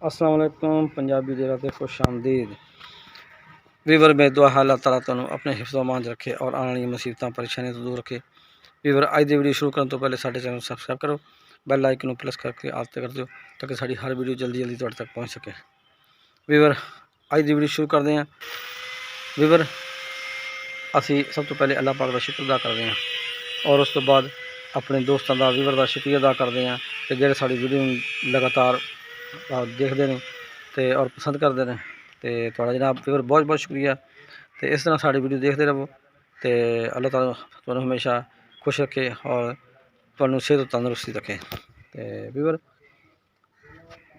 अस्सलाम वालेकुम पंजाबी दिल ते खुश आमदीद वीवर में दुआ है अल्लाह ताला तुहानू अपने हिफ्ज़ मान रखे और आने वाली मुसीबत परेशानियों तो दूर रखे। वीवर अज की वीडियो शुरू करने तो पहले साडे चैनल सबसक्राइब करो, बैल आइकन को प्रेस करके आल ते कर दो ताकि साड़ी हर वीडियो जल्दी जल्दी तुहाडे तक पहुँच सके। वीवर अज की वीडियो शुरू करते हैं। वीवर असी सब तो पहले अल्लाह पाक का शुक्र अदा करते हैं और उस तो बाद अपने दोस्तों का वीवर का शुक्रिया अदा करते हैं कि जेडे साड़ी वीडियो लगातार देखते हैं तो और पसंद करते हैं। तो थोड़ा जनाब वीवर बहुत बहुत शुक्रिया। तो इस तरह साड़ी वीडियो देखते रहो तो अल्लाह ताला तुहानू हमेशा खुश रखे और तुहानू सेहत तंदुरुस्ती रखे। तो वीवर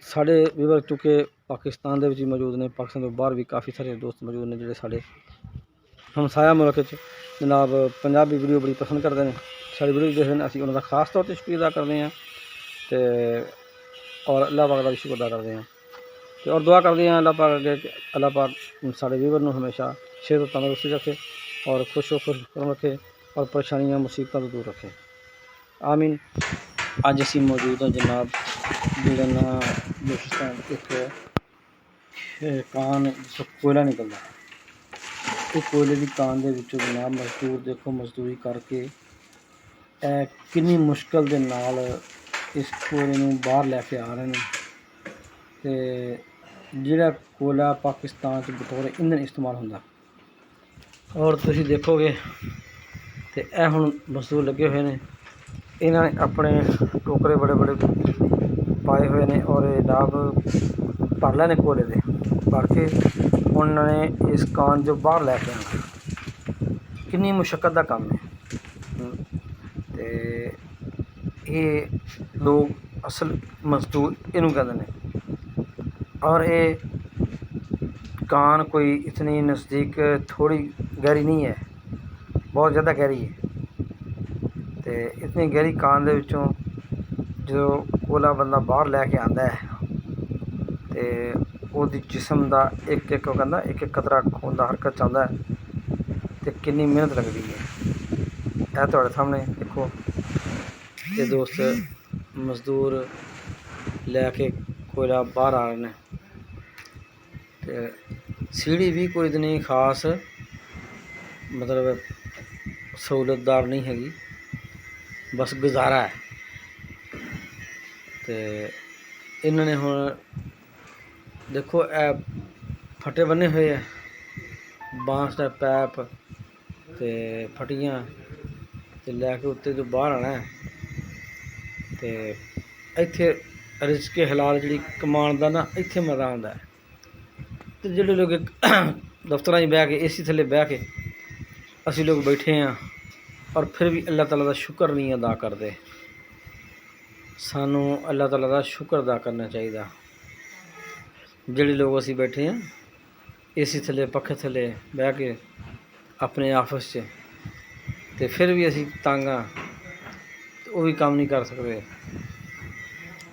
साढ़े वीवर चूँकि पाकिस्तान के मौजूद ने, पाकिस्तान तो बाहर भी काफ़ी सारे दोस्त मौजूद ने जोड़े साढ़े हमसाया मुल्क जनाब पंजाबी वीडियो बड़ी पसंद करते हैं, साड़ी वीडियो देखते हैं। असीं उन्होंने खास तौर पर शुक्रिया अदा करते हैं तो और अल्लाह पाक का भी शुक्र अदा करते हैं तो और दुआ करते हैं अल्लाह पाक अगे अल्लाह पाक साढ़े वीवर को हमेशा सेहत तंदुरुस्ती रखे और खुश रखे और परेशानियां मुसीबतों तो दूर रखे। आमीन। अज असीं मौजूद हैं जनाब जिहड़ा ना बलूचिस्तान एक कान जिसको कोयला निकलता है, इस कोयले की कान के विचों जनाब मजदूर देखो मजदूरी करके कितनी मुश्किल के नाल इस कोयले नूं बाहर लैके आ रहे हैं। तो जिहड़ा कोयला पाकिस्तान बतौर ईंधन इस्तेमाल होंदा और तुसीं देखोगे तो यह हुण मजदूर लगे हुए हैं, इन्होंने अपने टोकरे बड़े बड़े पाए हुए हैं और जनाब भर लेने कोयले दे भर के उन्होंने इस कान जो बाहर लैके आना। कितनी मुशक्कत का काम है। तो ये लोग असल मजदूर इनू कहते हैं और ये कान कोई इतनी नज़दीक थोड़ी गहरी नहीं है, बहुत ज़्यादा गहरी है। तो इतनी गहरी कान दे विचों जो कोयला बंदा बाहर लैके आंदा है तो उसदी जिसम का एक एक कहता एक एक कतरा खून का हरकत चाहता है तो कितनी मेहनत लगती है। यह तुहाडे सामने देखो ये दोस्त मजदूर लैके कोयला बाहर आ रहे हैं। तो सीढ़ी भी कोई इतनी खास मतलब सहूलतदार नहीं हैगी, बस गुजारा है। तो इन्होंने हुण देखो फटे बने हुए है, बांस का पैप तो फटियां तो लैके उत्ते जो बाहर आना है। तो इत्थे रिज़्क़े हलाल जी कमान का ना इत्थे मज़ा आंदा है। तो जो लोग दफ्तर बह के AC थले बह के असी लोग बैठे हैं और फिर भी अल्लाह ताला का शुक्र नहीं अदा करते। सानू अल्लाह ताला का शुक्र अदा करना चाहिए। जोड़े लोग असी बैठे हैं AC थले पखे थले बह के अपने ऑफिस च तो फिर भी असी तंग हाँ, तो वह भी काम नहीं कर सकते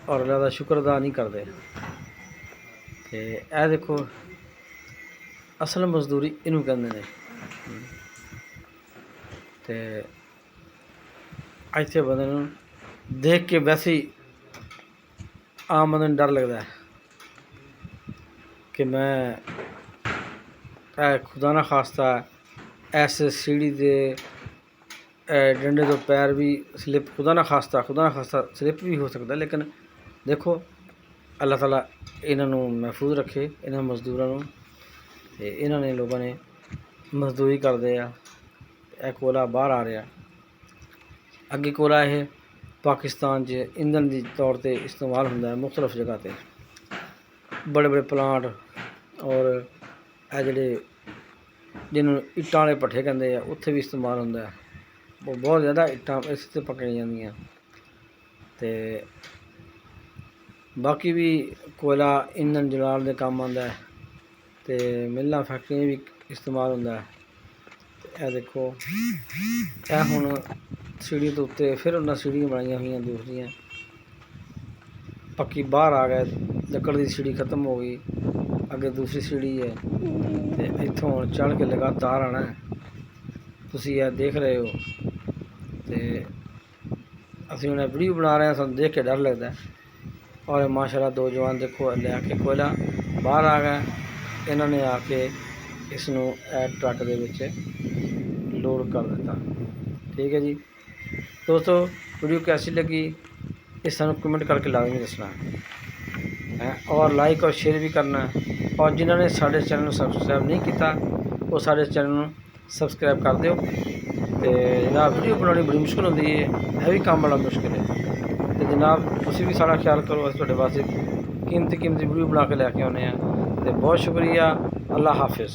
और अल्लाह का शुक्र अदा नहीं करते। तो यह देखो असल मजदूरी इनू कहते हैं। तो इत्थे बंदे नूं देख के वैसे ही आम बंदे नूं डर लगता है कि मैं खुदा ना खास्ता ऐसे सीढ़ी दे डंडे तो पैर भी स्लिप खुदा ना खास्ता स्लिप भी हो सकता है। लेकिन देखो अल्लाह ताला इन्हों महफूज रखे इन्होंने मजदूरों को। तो इन्होंने लोगों ने मजदूरी करते हैं, कोयला बाहर आ रहा अगे कोयला यह पाकिस्तान ईंधन के तौर पर इस्तेमाल होंदा है मुख्तलिफ जगह पर, बड़े बड़े प्लांट और जोड़े जिन्होंने इट्टां वाले भट्ठे कहते हैं उत्थे भी इस्तेमाल होंदा है। वो बहुत ज़्यादा इट्टां इस ते पकड़ी जांदियां। तो बाकी भी कोयला ईंधन जलाल के काम आंदा है तो मिल्लां फैक्ट्रियां भी इस्तेमाल होंदा है। यह देखो यह हुण सीढ़ी तो उत्ते फिर उन्हें सीढ़ियां बनाई हुई दूसरियां पक्की बाहर आ गए, लकड़ की सीढ़ी खत्म हो गई, अगे दूसरी सीढ़ी है। तो इत्थों चढ़ के लगातार आना है, तुसीं यह देख रहे हो। तो असीं हुण वीडियो बना रहे हैं, सानूं देख के डर लगता है और माशाल्लाह दो जवान देखो लैके कोयला बाहर आ गए। इन्होंने आके इसनों ट्रक दे विच लोड कर दिता। ठीक है जी दोस्तों, वीडियो कैसी लगी इस सानू कमेंट करके लाजमी दसना है और लाइक और शेयर भी करना है। और जिन्होंने साढ़े चैनल सबसक्राइब नहीं किया वो साढ़े चैनल सबसक्राइब कर दो। तो जनाब वीडियो बनानी बड़ी मुश्किल होती है, यह भी काम बड़ा मुश्किल है। तो जनाब तुसी भी सारा ख्याल करो, अस तुहाडे वास्ते कीमती वीडियो बना के लैके आने। तो बहुत शुक्रिया, अल्लाह हाफिज़।